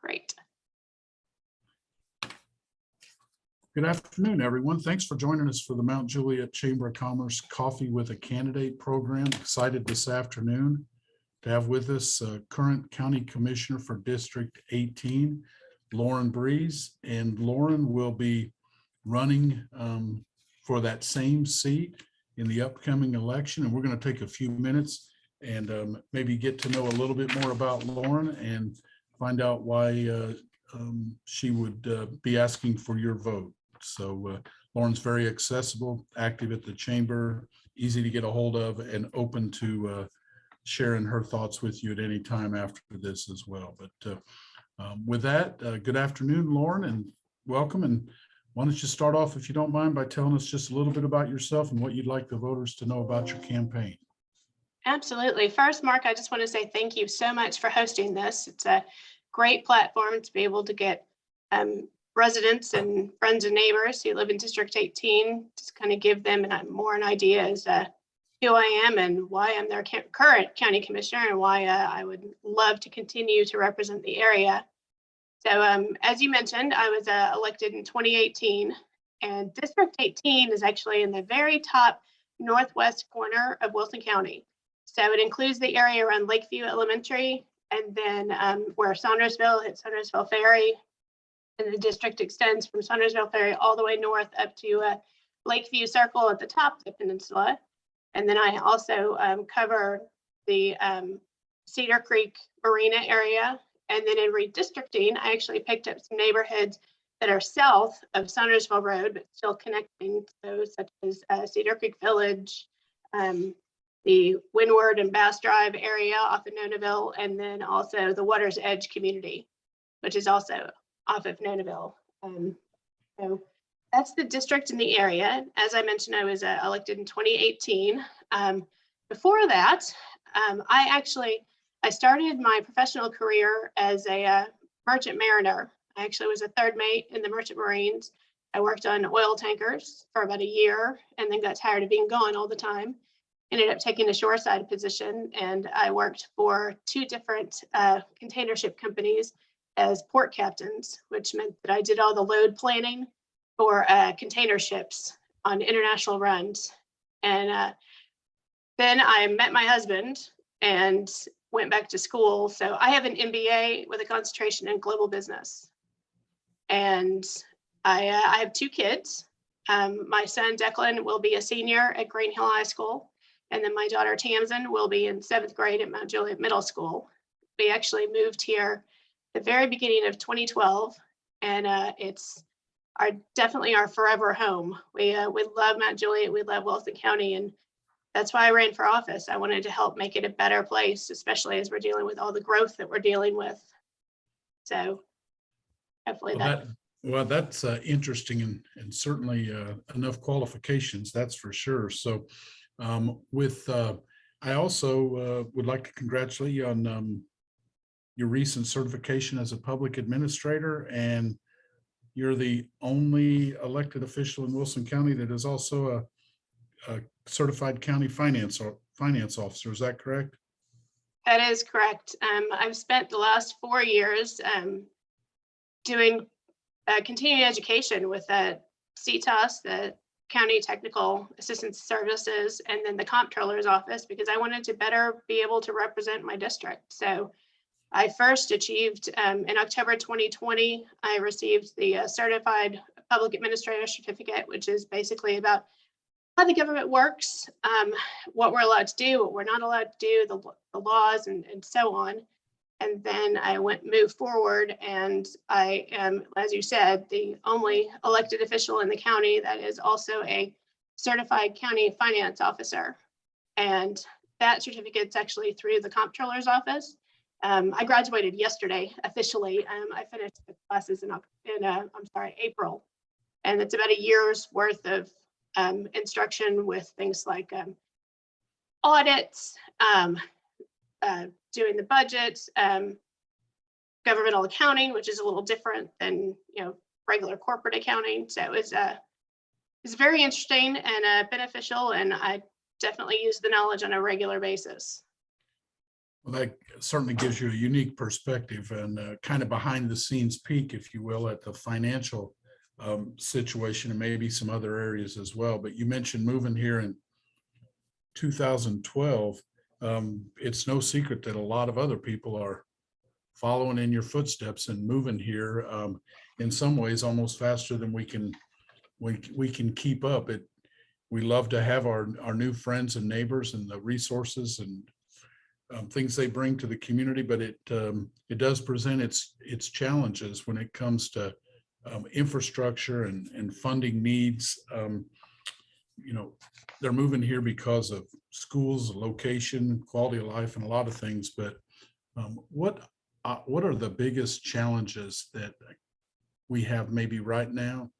Great. Good afternoon, everyone. Thanks for joining us for the Mount Juliet Chamber of Commerce Coffee with a Candidate program. Excited this afternoon to have with us current County Commissioner for District 18, Lauren Breeze. And Lauren will be running for that same seat in the upcoming election. And we're going to take a few minutes and maybe get to know a little bit more about Lauren and find out why she would be asking for your vote. So Lauren's very accessible, active at the chamber, easy to get a hold of, and open to sharing her thoughts with you at any time after this as well. But with that, good afternoon, Lauren, and welcome. And why don't you start off, if you don't mind, by telling us just a little bit about yourself and what you'd like the voters to know about your campaign. Absolutely. First, Mark, I just want to say thank you so much for hosting this. It's a great platform to be able to get residents and friends and neighbors who live in District 18, just kind of give them more an idea as who I am and why I'm their current county commissioner and why I would love to continue to represent the area. So as you mentioned, I was elected in 2018, and District 18 is actually in the very top northwest corner of Wilson County. So it includes the area around Lakeview Elementary, and then where Saundersville hits Saundersville Ferry, and the district extends from Saundersville Ferry all the way north up to Lakeview Circle at the top of the peninsula. And then I also cover the Cedar Creek Marina area. And then in redistricting, I actually picked up some neighborhoods that are south of Saundersville Road, but still connecting to those, such as Cedar Creek Village, the Windward and Bass Drive area off of Nonaville, and then also the Water's Edge community, which is also off of Nonaville. So that's the district in the area. As I mentioned, I was elected in 2018. Before that, I started my professional career as a merchant mariner. I actually was a third mate in the Merchant Marines. I worked on oil tankers for about a year and then got tired of being gone all the time. Ended up taking a shoreside position, and I worked for two different container ship companies as port captains, which meant that I did all the load planning for container ships on international runs. And then I met my husband and went back to school. So I have an MBA with a concentration in global business. And I have two kids. My son Declan will be a senior at Green Hill High School. And then my daughter Tamsin will be in 7th grade at Mount Juliet Middle School. We actually moved here the very beginning of 2012, and it's definitely our forever home. We love Mount Juliet, we love Wilson County, and that's why I ran for office. I wanted to help make it a better place, especially as we're dealing with all the growth that we're dealing with. So hopefully that's interesting and certainly enough qualifications, that's for sure. So I also would like to congratulate you on your recent certification as a public administrator, and you're the only elected official in Wilson County that is also a certified county finance officer. Is that correct? That is correct. I've spent the last 4 years doing continuing education with CTAS, the County Technical Assistance Services, and then the Comptroller's Office, because I wanted to better be able to represent my district. So I first achieved in October 2020, I received the Certified Public Administrator Certificate, which is basically about how the government works, what we're allowed to do, what we're not allowed to do, the laws, and so on. And then I moved forward, and I am, as you said, the only elected official in the county that is also a certified county finance officer. And that certificate's actually through the Comptroller's Office. I graduated yesterday officially. I finished the classes in April, and it's about a year's worth of instruction with things like audits, doing the budget, governmental accounting, which is a little different than regular corporate accounting. So it's very interesting and beneficial, and I definitely use the knowledge on a regular basis. Well, that certainly gives you a unique perspective and kind of behind the scenes peek, if you will, at the financial situation and maybe some other areas as well. But you mentioned moving here in 2012. It's no secret that a lot of other people are following in your footsteps and moving here in some ways almost faster than we can keep up. We love to have our new friends and neighbors and the resources and things they bring to the community, but it does present its challenges when it comes to infrastructure and funding needs. They're moving here because of schools, location, quality of life, and a lot of things. But what are the biggest challenges that we have maybe right now,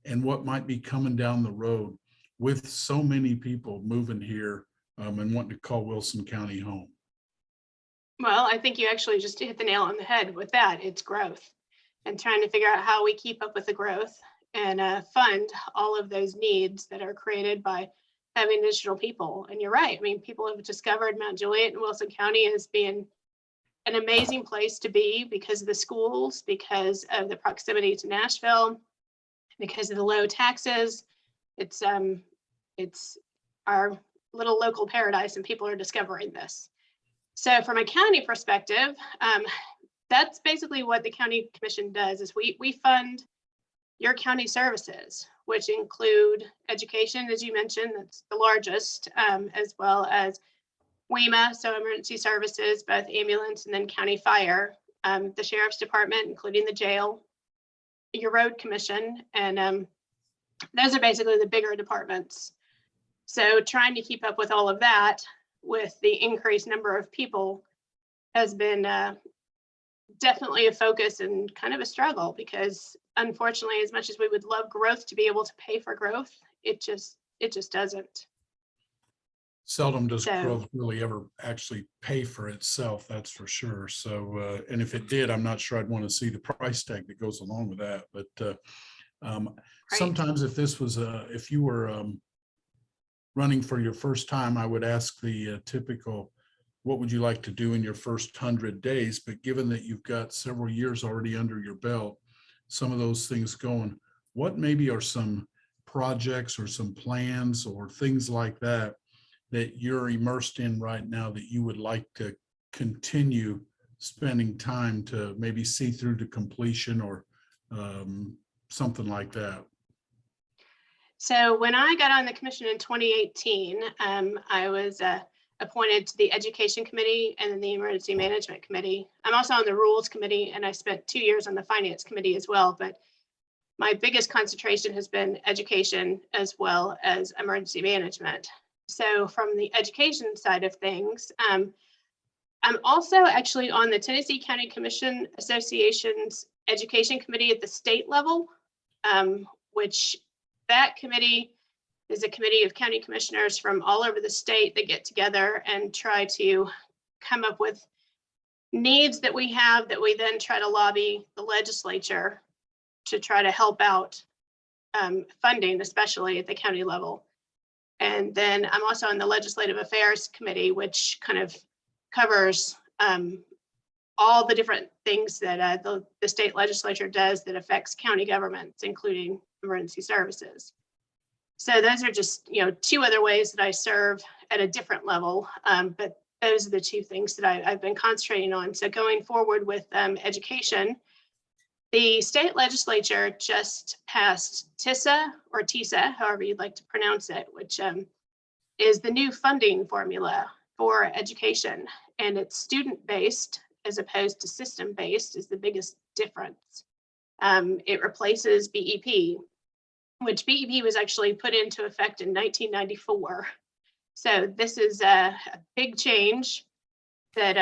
and what might be coming down the road with so many people moving here and wanting to call Wilson County home? Well, I think you actually just hit the nail on the head with that. It's growth and trying to figure out how we keep up with the growth and fund all of those needs that are created by having additional people. And you're right. I mean, people have discovered Mount Juliet and Wilson County as being an amazing place to be because of the schools, because of the proximity to Nashville, because of the low taxes. It's our little local paradise, and people are discovering this. So from a county perspective, that's basically what the county commission does is we fund your county services, which include education, as you mentioned, that's the largest, as well as WEMA, so emergency services, both ambulance and then county fire, the sheriff's department, including the jail, your road commission, and those are basically the bigger departments. So trying to keep up with all of that with the increased number of people has been definitely a focus and kind of a struggle, because unfortunately, as much as we would love growth to be able to pay for growth, it just doesn't. Seldom does growth really ever actually pay for itself, that's for sure. So, and if it did, I'm not sure I'd want to see the price tag that goes along with that. But Right. sometimes if you were running for your first time, I would ask the typical, what would you like to do in your first 100 days? But given that you've got several years already under your belt, some of those things going, what maybe are some projects or some plans or things like that that you're immersed in right now that you would like to continue spending time to maybe see through to completion, or something like that? So when I got on the commission in 2018, I was appointed to the Education Committee and then the Emergency Management Committee. I'm also on the Rules Committee, and I spent 2 years on the Finance Committee as well. But my biggest concentration has been education as well as emergency management. So from the education side of things, I'm also actually on the Tennessee County Commission Association's Education Committee at the state level, which that committee is a committee of county commissioners from all over the state that get together and try to come up with needs that we have that we then try to lobby the legislature to try to help out funding, especially at the county level. And then I'm also on the Legislative Affairs Committee, which kind of covers all the different things that the state legislature does that affects county governments, including emergency services. So those are just, two other ways that I serve at a different level. But those are the two things that I've been concentrating on. So going forward with education, the state legislature just passed TISA, or TISA, however you'd like to pronounce it, which is the new funding formula for education. And it's student-based as opposed to system-based is the biggest difference. It replaces BEP, which BEP was actually put into effect in 1994. So this is a big change that,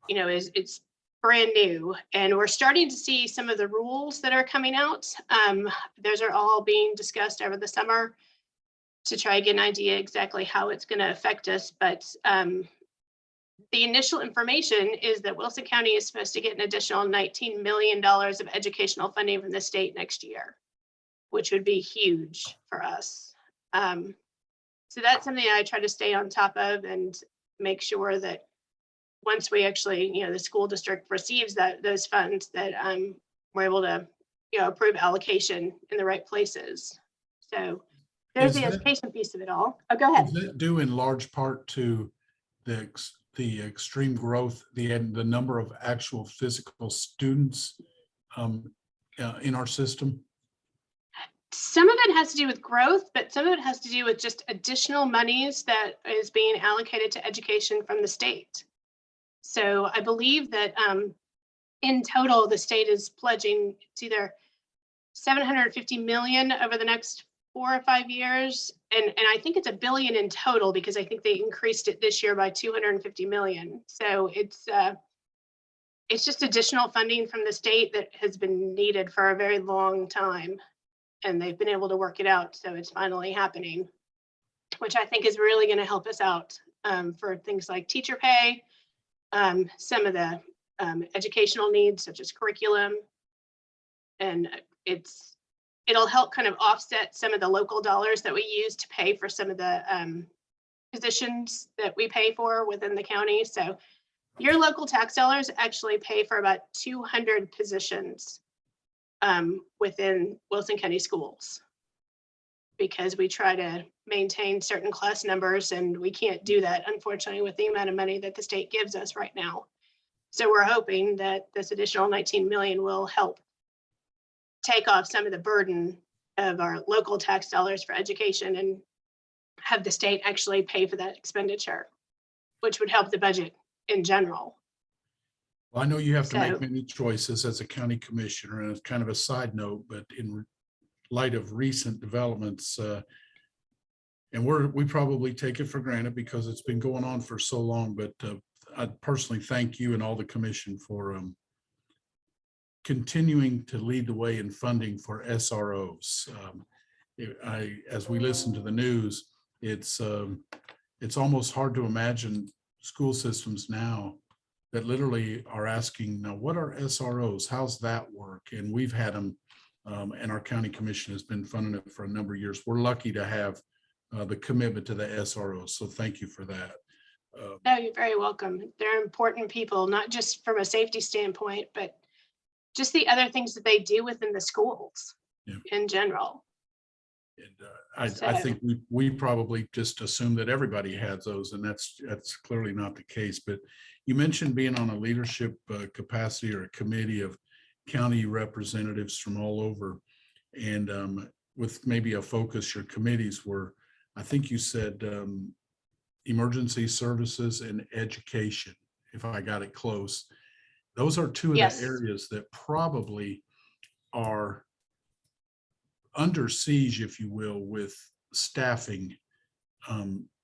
it's brand new, and we're starting to see some of the rules that are coming out. Those are all being discussed over the summer to try to get an idea exactly how it's going to affect us. But the initial information is that Wilson County is supposed to get an additional $19 million of educational funding from the state next year, which would be huge for us. So that's something I try to stay on top of and make sure that once we actually, the school district receives those funds, that we're able to, approve allocation in the right places. So there's Is the that- education piece of it all. Oh, go ahead. Is that due in large part to the extreme growth, the number of actual physical students in our system? Some of it has to do with growth, but some of it has to do with just additional monies that is being allocated to education from the state. So I believe that in total, the state is pledging, it's either 750 million over the next 4 or 5 years. And I think it's $1 billion in total, because I think they increased it this year by 250 million. So it's just additional funding from the state that has been needed for a very long time. And they've been able to work it out. So it's finally happening, which I think is really going to help us out for things like teacher pay, some of the educational needs, such as curriculum. And it'll help kind of offset some of the local dollars that we use to pay for some of the positions that we pay for within the county. So your local tax dollars actually pay for about 200 positions within Wilson County schools, because we try to maintain certain class numbers, and we can't do that, unfortunately, with the amount of money that the state gives us right now. So we're hoping that this additional 19 million will help take off some of the burden of our local tax dollars for education and have the state actually pay for that expenditure, which would help the budget in general. Well, I know you have to make So- many choices as a county commissioner, and it's kind of a side note, but in light of recent developments, and we probably take it for granted because it's been going on for so long, but I personally thank you and all the commission for continuing to lead the way in funding for SROs. As we listen to the news, it's almost hard to imagine school systems now that literally are asking, now, what are SROs? How's that work? And we've had them, and our county commission has been funding it for a number of years. We're lucky to have the commitment to the SROs. So thank you for that. No, you're very welcome. They're important people, not just from a safety standpoint, but just the other things that they do within the schools in general. And I think we probably just assume that everybody has those, and that's clearly not the case. But you mentioned being on a leadership capacity or a committee of county representatives from all over, and with maybe a focus, your committees were, I think you said emergency services and education, if I got it close. Those are two of Yes. the areas that probably are under siege, if you will, with staffing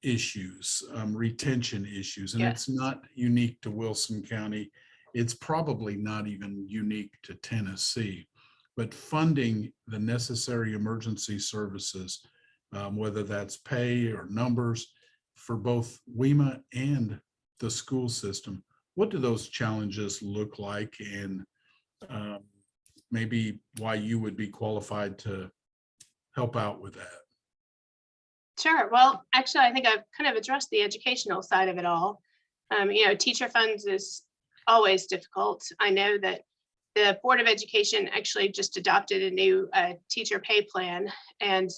issues, retention issues. And Yes. it's not unique to Wilson County. It's probably not even unique to Tennessee. But funding the necessary emergency services, whether that's pay or numbers for both WEMA and the school system, what do those challenges look like, and maybe why you would be qualified to help out with that? Sure. Well, actually, I think I've kind of addressed the educational side of it all. Teacher funds is always difficult. I know that the Board of Education actually just adopted a new teacher pay plan. And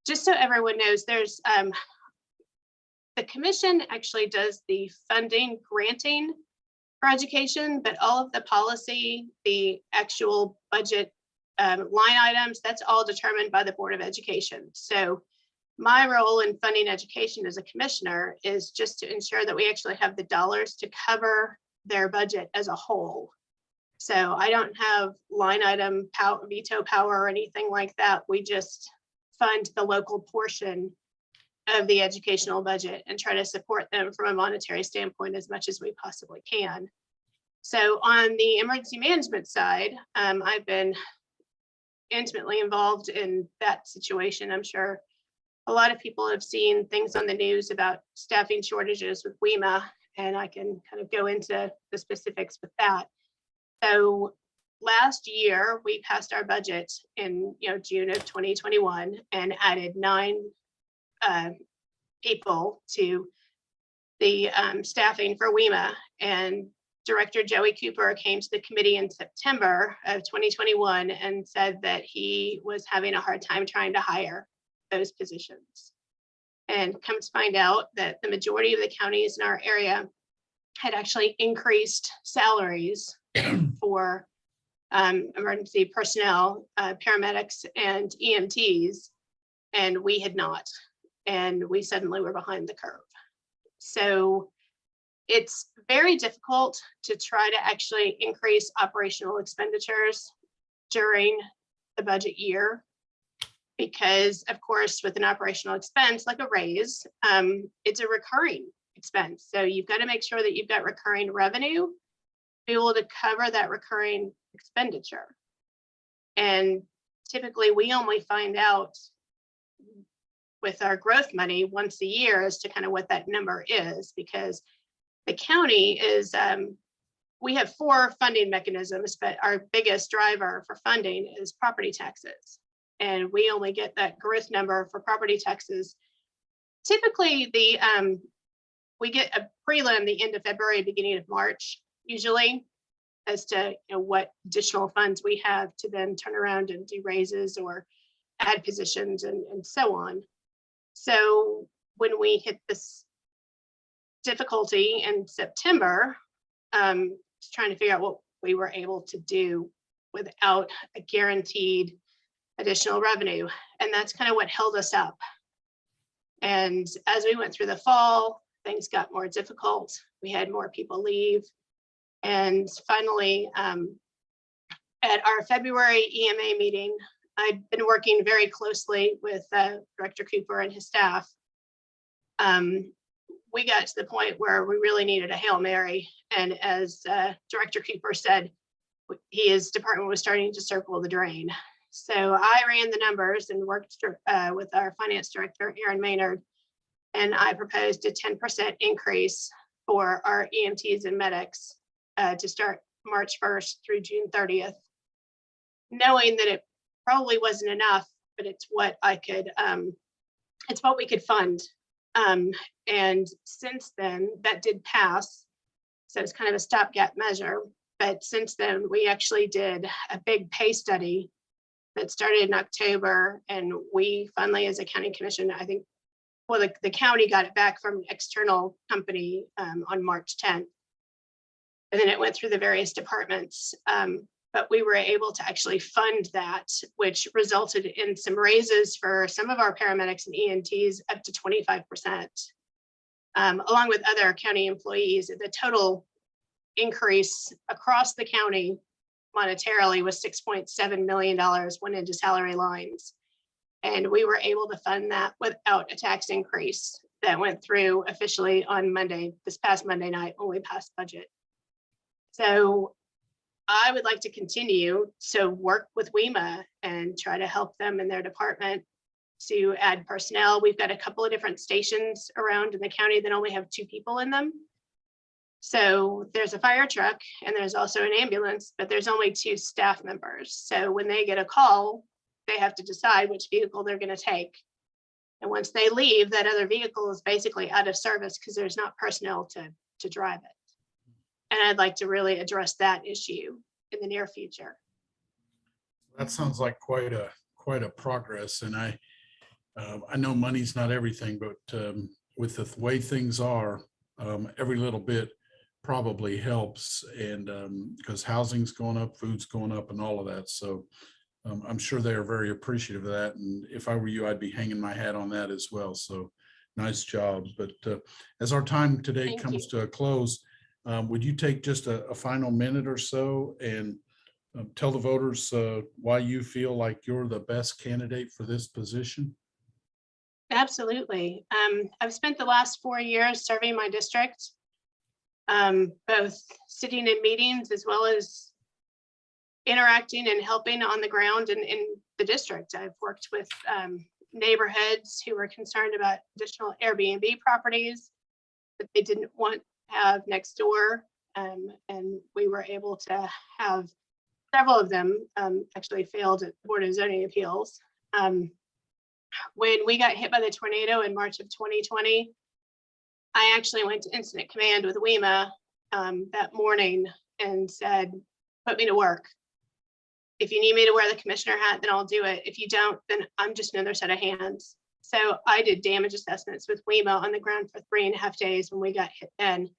just so everyone knows, there's the commission actually does the funding granting for education, but all of the policy, the actual budget line items, that's all determined by the Board of Education. So my role in funding education as a commissioner is just to ensure that we actually have the dollars to cover their budget as a whole. So I don't have line item veto power or anything like that. We just fund the local portion of the educational budget and try to support them from a monetary standpoint as much as we possibly can. So on the emergency management side, I've been intimately involved in that situation. I'm sure a lot of people have seen things on the news about staffing shortages with WEMA, and I can kind of go into the specifics with that. So last year, we passed our budget in June of 2021 and added 9 people to the staffing for WEMA. And Director Joey Cooper came to the committee in September of 2021 and said that he was having a hard time trying to hire those positions. And come to find out that the majority of the counties in our area had actually increased salaries for emergency personnel, paramedics and EMTs, and we had not. And we suddenly were behind the curve. So it's very difficult to try to actually increase operational expenditures during the budget year, because of course, with an operational expense like a raise, it's a recurring expense. So you've got to make sure that you've got recurring revenue to be able to cover that recurring expenditure. And typically we only find out with our growth money once a year as to kind of what that number is, because the county is, we have 4 funding mechanisms, but our biggest driver for funding is property taxes. And we only get that growth number for property taxes. Typically we get a prelim the end of February, beginning of March, usually, as to what additional funds we have to then turn around and do raises or add positions and so on. So when we hit this difficulty in September, trying to figure out what we were able to do without a guaranteed additional revenue. And that's kind of what held us up. And as we went through the fall, things got more difficult. We had more people leave. And finally, at our February EMA meeting, I'd been working very closely with Director Cooper and his staff. We got to the point where we really needed a Hail Mary. And as Director Cooper said, his department was starting to circle the drain. So I ran the numbers and worked with our finance director, Aaron Maynard, and I proposed a 10% increase for our EMTs and medics to start March 1st through June 30th, knowing that it probably wasn't enough, but it's what I could, it's what we could fund. And since then, that did pass. So it's kind of a stopgap measure. But since then, we actually did a big pay study that started in October. And we finally, as a county commission, I think, well, the county got it back from an external company on March 10th. And then it went through the various departments. But we were able to actually fund that, which resulted in some raises for some of our paramedics and EMTs up to 25%, along with other county employees. The total increase across the county monetarily was $6.7 million went into salary lines. And we were able to fund that without a tax increase that went through officially on Monday, this past Monday night, when we passed budget. So I would like to continue to work with WEMA and try to help them in their department to add personnel. We've got a couple of different stations around in the county that only have 2 people in them. So there's a fire truck and there's also an ambulance, but there's only 2 staff members. So when they get a call, they have to decide which vehicle they're going to take. And once they leave, that other vehicle is basically out of service because there's not personnel to drive it. And I'd like to really address that issue in the near future. That sounds like quite a progress. And I know money's not everything, but with the way things are, every little bit probably helps. And because housing's going up, food's going up, and all of that. So I'm sure they are very appreciative of that. And if I were you, I'd be hanging my hat on that as well. So nice job. But as our time today comes to a close, would you take just a final minute or so and tell the voters why you feel like you're the best candidate for this position? Absolutely. I've spent the last 4 years serving my district, both sitting in meetings as well as interacting and helping on the ground in the district. I've worked with neighborhoods who were concerned about additional Airbnb properties that they didn't want to have next door. And we were able to have several of them actually failed at the Board of Zoning Appeals. When we got hit by the tornado in March of 2020, I actually went to incident command with WEMA that morning and said, put me to work. If you need me to wear the commissioner hat, then I'll do it. If you don't, then I'm just another set of hands. So I did damage assessments with WEMA on the ground for 3.5 days when we got hit then,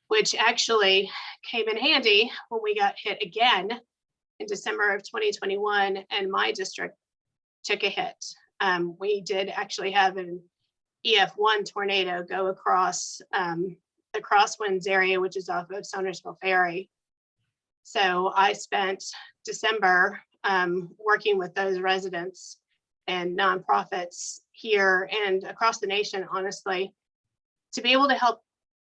which actually came in handy when we got hit again in December of 2021, and my district took a hit. We did actually have an EF1 tornado go across the Crosswinds area, which is off of Sonersville Ferry. So I spent December working with those residents and nonprofits here and across the nation, honestly, to be able to help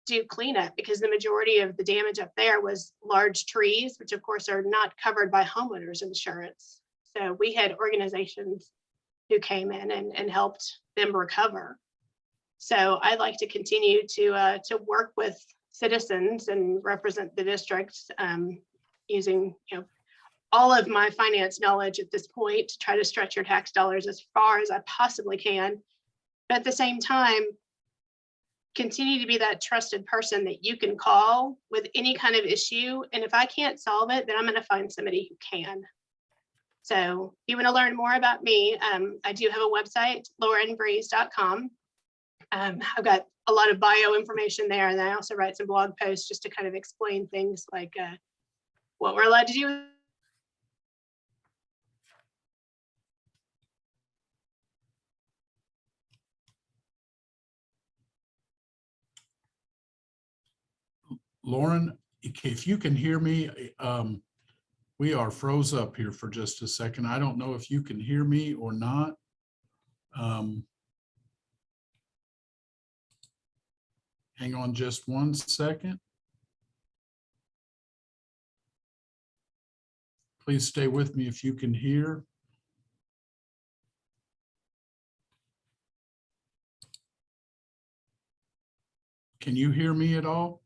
do cleanup, because the majority of the damage up there was large trees, which of course are not covered by homeowners insurance. So we had organizations who came in and helped them recover. So I'd like to continue to work with citizens and represent the district using all of my finance knowledge at this point to try to stretch your tax dollars as far as I possibly can. But at the same time, continue to be that trusted person that you can call with any kind of issue. And if I can't solve it, then I'm going to find somebody who can. So if you want to learn more about me, I do have a website, laurenbreeze.com. I've got a lot of bio information there, and I also write some blog posts just to kind of explain things like what we're allowed to do. Lauren, if you can hear me, we are froze up here for just a second. I don't know if you can hear me or not. Hang on just 1 second. Please stay with me if you can hear. Can you hear me at all?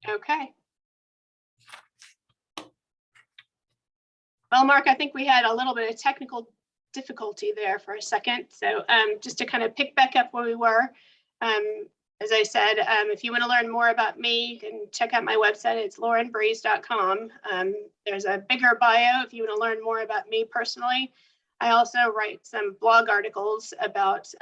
Okay. Well, Mark, I think we had a little bit of technical difficulty there for a second. So just to kind of pick back up where we were, as I said, if you want to learn more about me, you can check out my website. It's laurenbreeze.com. There's a bigger bio if you want to learn more about me personally. I also write some blog articles about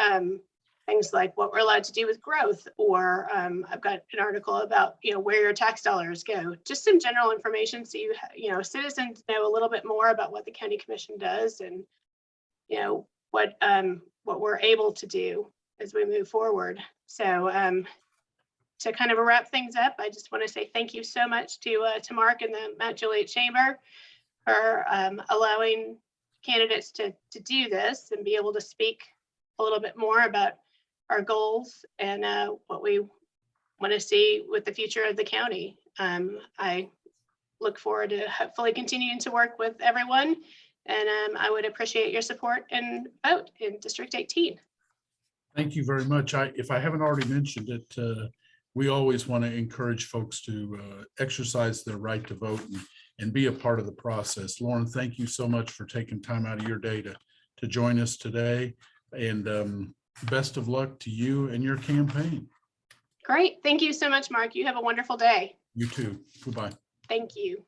things like what we're allowed to do with growth, or I've got an article about where your tax dollars go. Just some general information so citizens know a little bit more about what the county commission does and what we're able to do as we move forward. So to kind of wrap things up, I just want to say thank you so much to Mark and the Mount Juliet Chamber for allowing candidates to do this and be able to speak a little bit more about our goals and what we want to see with the future of the county. I look forward to hopefully continuing to work with everyone, and I would appreciate your support and vote in District 18. Thank you very much. If I haven't already mentioned it, we always want to encourage folks to exercise their right to vote and be a part of the process. Lauren, thank you so much for taking time out of your day to join us today. And best of luck to you and your campaign. Great. Thank you so much, Mark. You have a wonderful day. You too. Goodbye. Thank you.